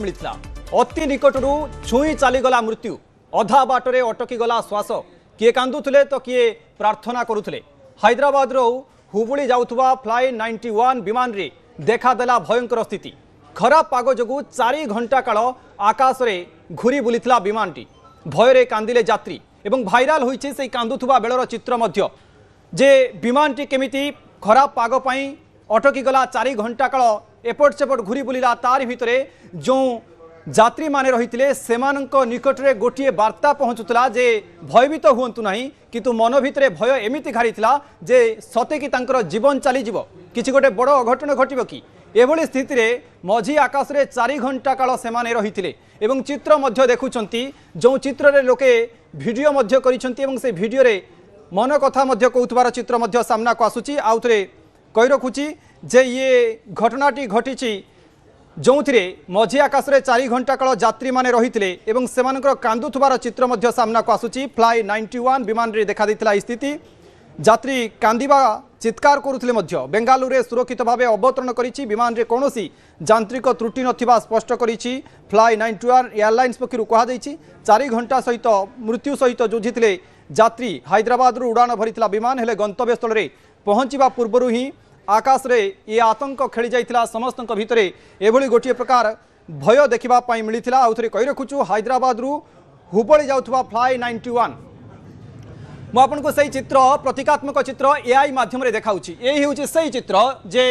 मिलता अति निकटू छुई चलीगला मृत्यु अधा बाटरे अटकीगला श्वास किए कांदुले तो किए प्रार्थना करुले। हैदराबाद हुबुली जाउथुबा फ्लाइ 91 विमान रे देखादेला भयंकर स्थिति। खराब पाग जोगु 4 घंटा काल आकाश रे घूरी बुलीथिला विमानटी। भयरे कांदिले यात्री एवं भाइराल होइछे से कांदुथुबा बेलर चित्र मध्य जे विमानटी केमिति खराब पाग पई अटकी गला 4 घंटा काल एपट सेपट घूरी बुलिला। तार भितरे जो यात्री माने रहिथिले सेमानंक निकटरे गोटिए वार्ता पहुँचुला जे भयभीत हुअंतु नाही, किंतु मन भितरे भय एमिति घारिथिला जे सते कि तांकर जीवन चली जिवो, किछि गोटे बड़ अघटन घटिबो कि। एभली स्थिति रे मझी आकाश रे 4 घंटा काल सेमाने रहिथिले एवं चित्र मध्य देखुचंती। जो चित्र रे लोके भिडियो मध्य करिसंती एवं से भिडियो रे मन कथा मध्य कहउतबार चित्र मध्य सामना को आसुची। आउथरे कहि रखुची जे ये घटनाटी घटिची जो मझी आकाश रे 4 घंटा काल यात्री माने रहिथिले एवं सेमानकर कांदुथुबार चित्र मध्य सामना को आसुची। फ्लाइ 91 विमान रे देखा दैथिला स्थिति। यात्री कांदिबा चित्कार करुथिले मध्य बेंगालुरु रे सुरक्षित भावे अवतरण करिछि। विमान रे कोनोसी यांत्रिक त्रुटि नथिबा स्पष्ट करिछि फ्लाइ 91 एयरलाइंस पक्षरु कहा दैछि। 4 घंटा सहित मृत्यु सहित जुझिथिले यात्री। हैदराबाद रु उड़ान भरिथिला विमान हेले गंतव्य स्थल रे पहुंचीबा पूर्वरु ही आकाश रे ये आतंक खेली जाइथिला। समस्तक भितरे एभली गोटे प्रकार भय देखिबा पई मिलिथिला। आउथरे कहि रखुछु हैदराबाद रु हुबली जाउथुबा फ्लाइ 91 मु आपनको सही चित्र प्रतीकात्मक चित्र एआई माध्यम रे देखाउछि। एही होछि सही चित्र जे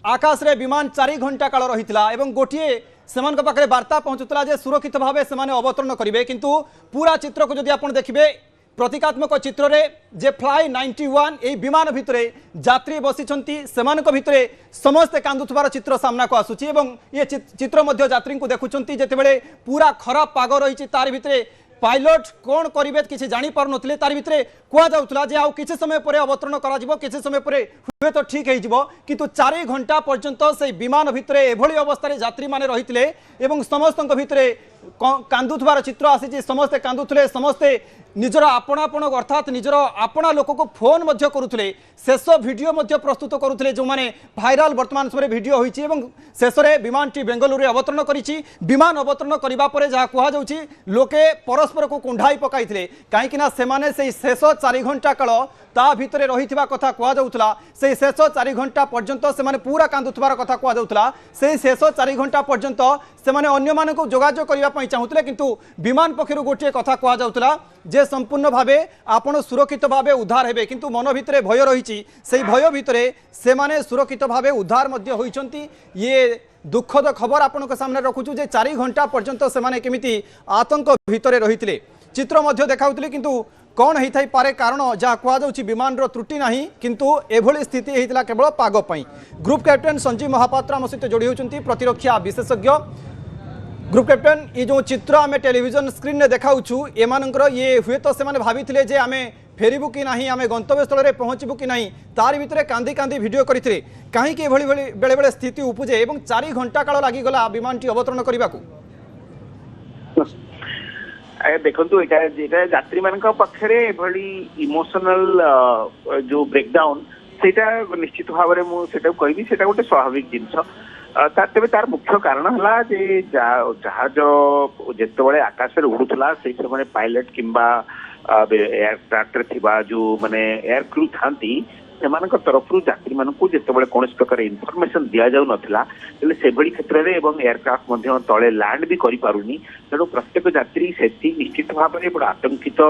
आकाश रे विमान 4 घंटा काल रहिथिला एवं गोटिए सेमानक पाखरे वार्ता पहुंचुतला जे सुरक्षित भावे सेमाने अवतरण करिवे, किंतु पूरा चित्र को जदि आपण देखिबे प्रतीकात्मक चित्र रे जे फ्लाइ 91 ए विमान भितरे यात्री बसिछंती सेमानक भितरे समस्त कांदुथबार चित्र सामना को आसुची एवं ये चित्र मध्य यात्री को देखुछंती जेतेबेले पूरा खराब पाग रहिछि। तार भितरे पायलट कौन करिवे किछि जानि पार नथिले। तार भितरे कुआ जाउतला जे आउ किछि समय परे अवतरण करा जिवो, किछि समय परे हुए तो ठीक हेइ जिवो, किंतु 4 घंटा पर्यंत से विमान भितरे एभली अवस्था रे यात्री माने रहिथिले एवं समस्तक भितरे कांदुथबार चित्र आसीछि। समस्ते कांदुथले, समस्ते निजर आपणा अर्थात निजर आपणा लोक को फोन मध्य करुथले। शेष वीडियो मध्य प्रस्तुत करुथले जो माने भाइराल वर्तमान समय वीडियो होइछि एवं शेष रे विमानटी बेंगलुरु अवतरण करिछि। विमान अवतरण करिबा परे जहा कुहा जाउछि लोके परस्पर को कुंढाई पकाइथिले काहेकि ना सेमाने से शेष 4 घंटा काल ता भितरे रहिथिबा कथा कुहा जाउथला। से शेष 4 घंटा पर्यंत सेमाने पूरा कांदुथबार कथा कुहा जाउथला। से शेष 4 घंटा पर्यंत सेमाने अन्य मानको जोगाजोग करिबा पई चाहुथले, किंतु विमान पक्षरु गोटे कथा कुहा जाउथला जे संपूर्ण भावे आपण सुरक्षित भावे उद्धार हेबे, किंतु मन भितरे भय रहिछि। सेही भय भितरे सेमाने सुरक्षित भावे उद्धार मध्य होइछंती। ये दुखद खबर आपनक सामने रखुछु जे 4 घंटा पर्यंत सेमाने केमिति आतंक भितरे रहिथिले। चित्र मध्य देखाउथिले, किंतु कौन होई पारे कारण जहाँ कहुच्छी विमान त्रुटि नहीं, किंतु एभली स्थिति होता केवल पाग पई। ग्रुप कैप्टेन संजीव महापात्र आम सहित जोड़ी होती प्रतिरक्षा विशेषज्ञ। ग्रुप कैप्टेन ये जो चित्र आम टेलीविजन स्क्रीन में देखाऊँ एमानकर ये हुए तो से भाभी जे आम फेरबू कि ना आम गंतव्य स्थल में पहुँचबू कि नहीं, तार भितर कांदी कांदी भिडियो करते कहीं बेले बेले स्थिति उपजे और 4 घंटा काल लगिगला विमानटी अवतरण करने को। देखो ये यात्री मान पाखे इमोशनल जो ब्रेकडाउन से निश्चित भाव में मुझे कहबी से गोटे स्वाभाविक जिनस। तेज तार मुख्य कारण है जहाज जिते आकाश में उड़ूला से समय पायलट किंबा एयरक्राफ्ट थिबा जो माने एयर क्रू थांती सेमानक तरफ यात्री मानक जिते कौन प्रकार इनफर्मेशन दि जाऊ नाला से क्षेत्र में एयरक्राफ्ट तले लैंड भी करि पारुनी। तेणु प्रत्येक यात्री से निश्चित भाव में बड़ा आतंकित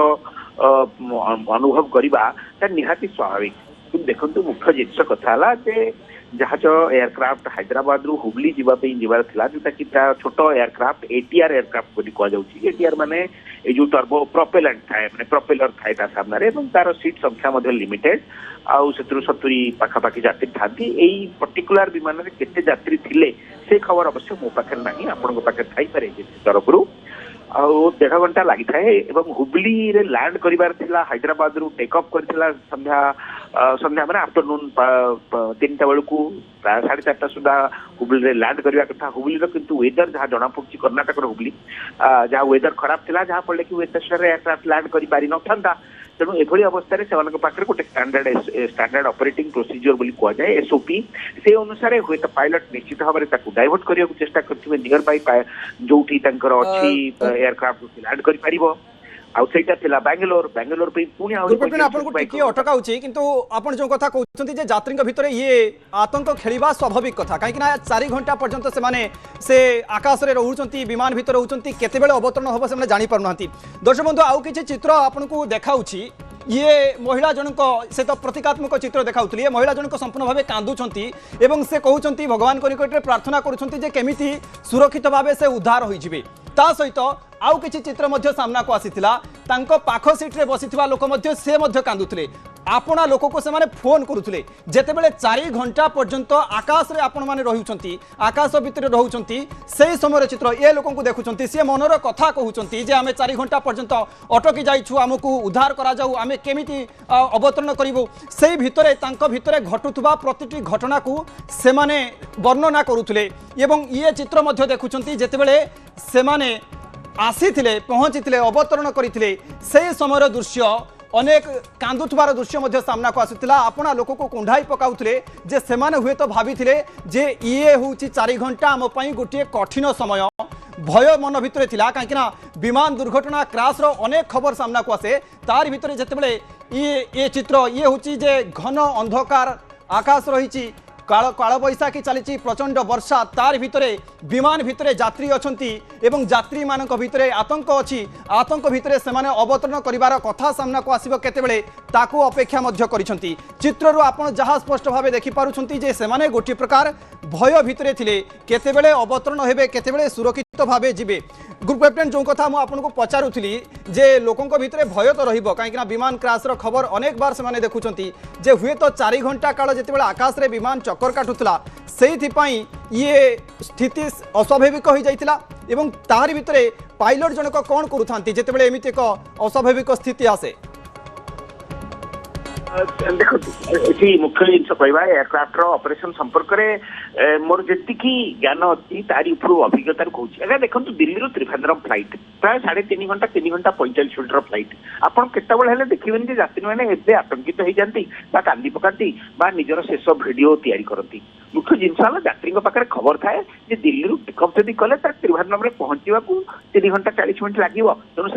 अनुभव करवा निहाती स्वाभाविक। देखो मुख्य जिनस कथा है जहाज एयरक्राफ्ट हैदराबाद रु हुबली जीवार था जोटा कि छोट एयरक्राफ्ट एटीआर एयरक्राफ्ट बोली कहुच्छी। एटीआर माने ये जो टर्बो प्रोपेलेंट थाए माने प्रोपेलर थाए सामने तार सीट संख्या लिमिटेड आउ से 70 पाखापाखि यात्री था। यही पर्टिकुलर विमान में केते यात्री थिले से खबर अवश्य मो पाखे ना आपण पाखे थी पारे तरफ रू 1.5 घंटा लगी थाए एवं हुबली रे लैंड करिवार थिला। हैदराबाद रु टेक ऑफ करथिला संध्या माने आफ्टरनून 3टा बेलू प्राय 4:30 सुधा हुबली रे लैंड करवा कथा। हुबली रो किंतु वेदर जहाँ जना पड़ी कर्नाटक हुबली जहाँ वेदर खराब थिला जहाँ पड़े कि वेदर एयरक्राफ्ट लैंड करि पारि न था। तेणु एभली अवस्था से पाखे गोटे स्टैंडर्ड ऑपरेटिंग प्रोसीजर बोली कह जाए एसओपी से अनुसार हुए तो पायलट निश्चित भाव में डाइवर्ट करने को चेष्टा करथिबे नियर बाय जो अच्छी एयरक्राफ्ट लैंड कर पारिबो बांगलोर पुणी अटकाउची किंतु आपण जो कथा कहउछंती जे यात्री भितर ये आतंक खेलिबा स्वाभाविक कथा कहीं 4 घंटा पर्यंत से आकाश रे रहउछंती विमान भितर रहउछंती केतेबेले अवतरण होबो से जानि पारुनांती। दर्शक बंधु आउ किछि चित्र आपनको देखाउची ये महिला जनक से तो प्रतीकात्मक चित्र देखाउतली महिला जनक संपूर्ण भाव कांदुछंती एवं से कहउछंती भगवान को निकट रे प्रार्थना करूछंती जे केमिति सुरक्षित भाव से उद्धार होई जिवे। ता सहित आउ किछि चित्र मध्य सामना को आसीथिला तांको पाख सीट रे बसिथिबा लोक मध्य से मध्य कांदुथले आपणा लोक को से माने फोन करूथले जेतेबेले 4 घंटा पर्यंत आकाश रे आपण माने रहुछंती आकाश भितर रहुछंती सेही समय चित्र ए लोक को देखुछंती से मनर कथा कहउछंती जे आमे 4 घंटा पर्यंत अटकी जाइछु हमकु उद्धार करा जाऊ आमे केमिति अवतरण करिवो सेही भितरे तांको भितरे घटुथबा प्रतिटी घटना को से माने वर्णना करूथले एवं ये चित्र मध्य देखुछंती जेतेबेले से माने आसीथिले पहुंचीथिले अवतरण करिथिले सेही समय दृश्य अनेक कांदुथबार दृश्य मध्य सामना को आसुथिला आपणा लोक को कुंढाई पकाउथिले जे सेमाने हुए तो भाबिथिले जे ये होउची 4 घंटा आम पई गोटे कठिन समय भय मन भितर थिला काहेकि विमान दुर्घटना क्राश रो अनेक खबर सामना को आसे तार भितर जेतेबेले ये चित्र ये होउची जे घन अंधकार आकाश रहिची काल बैशाखी चली प्रचंड वर्षा तार भितरे विमान भितरे यात्री अछंती एवं यात्री मानक भितरे आतंक अछि आतंक भितरे सेमाने अवतरण करिवार कथा सामना को आसीबो केतेबेले ताकू अपेक्षा मध्य करिसंती। चित्ररु आपण जहा स्पष्ट भावे देखि पारुछंती जे सेमाने गोटी प्रकार भय भितरे थिले केतेबेले अवतरण हेबे केतेबेले सुरक्षित भावे जिबे। ग्रुप कैप्टेन जो कथा मु आपनको पचारुथली जे लोकंक भितरे भय तो रहिबो काहेकि विमान क्राश रो खबर अनेक बार सेमाने देखुछंती जे हुए तो 4 घंटा काल जेतेबेले आकाश रे विमान चक्कर काटुथला सेहिथिपाई ये स्थिति अस्वाभाविक हो जाइतिला एवं ताहारी भितरे पायलट जनक कोन करूथांती जेतेबेले एमिति एक अस्वाभाविक स्थिति आसे। देखो ये मुख्य जिन कहवा एयरक्राफ्ट ऑपरेशन संपर्क में मोर जी ज्ञान अच्छी तारी अभिज्ञता कौन अगर देखो दिल्ली त्रिवेंद्रम फ्लाइट प्राय 3.5 घंटा 3 घंटा 45 मिनट फ्लाइट आपड़ केतबे देखिए यात्री मैंने आतंकित हो जाती कांदी पकाती निजर शेष भिडियो तैयारी करती मुख्य जिनस यात्री पाखे खबर थाए दिल्ली पिकअप जदि कले त्रिवेंद्रम में पहुंचा 3 घंटा 40 मिनट लगे तेणु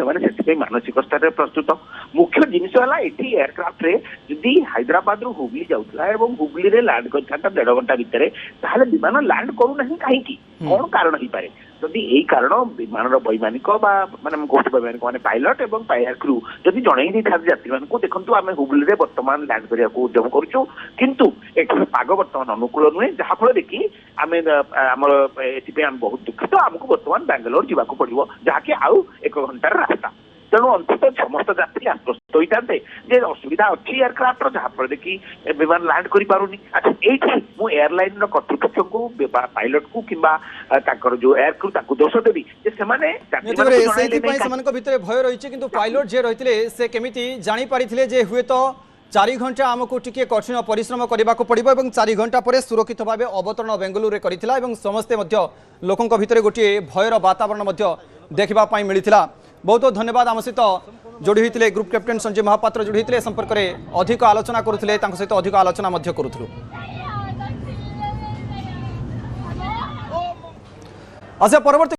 से मानसिक स्तर में प्रस्तुत मुख्य जिनस एयरक्राफ्ट जदि हैदराबाद रु हुबली जाउतला एवं हुबली रे लैंड करता 1.5 घंटा भितर ताहले विमान लैंड करू नहीं कहीं कौन कारण ही पारे जदि यही कारण विमान वैमानिक माने गोष्ठ वैमानिक माने पायलट एवं एयर क्रू जदि जणई दी था यात्री मानकु देखंतु आमे हुबली रे वर्तमान लैंड करिया को उद्यम करूछु किंतु एठो पाग वर्तमान अनुकूल नुहे जहा फल देखि आमे हमर एथिपे हम बहुत दुखित हमकु वर्तमान बेंगलोर जीवा को पड़िबो जहा कि आउ 1 घंटार रास्ता तेणु अंततः समस्त यात्री आश्वस्त होते जे असुविधा अच्छी एयरक्राफ्ट जहाँफल देखिए विमान लैंड कर पारुनी। अच्छा ये मुझे एयरलाइन कर्तृपक्ष को पायलट को कि जो एयर क्रू दोष देवी भय रही कि पायलट जे रही से केमिति जानी पारिथिले जे हुए तो 4 घंटा आमको टिके कठिन परिश्रम करने को पड़ो और 4 घंटा पर सुरक्षित भाव अवतरण बेंगलुरु करथिला एवं समस्ते लोकों भितर गोटे भयर वातावरण देखा मिलता। बहुत बहुत धन्यवाद आम सहित जोड़ी होते ग्रुप कैप्टेन संजय महापात्र जोड़ी होते संपर्क में अधिक आलोचना करुले सहित अधिक आलोचना करूँ। अच्छा परवर्ती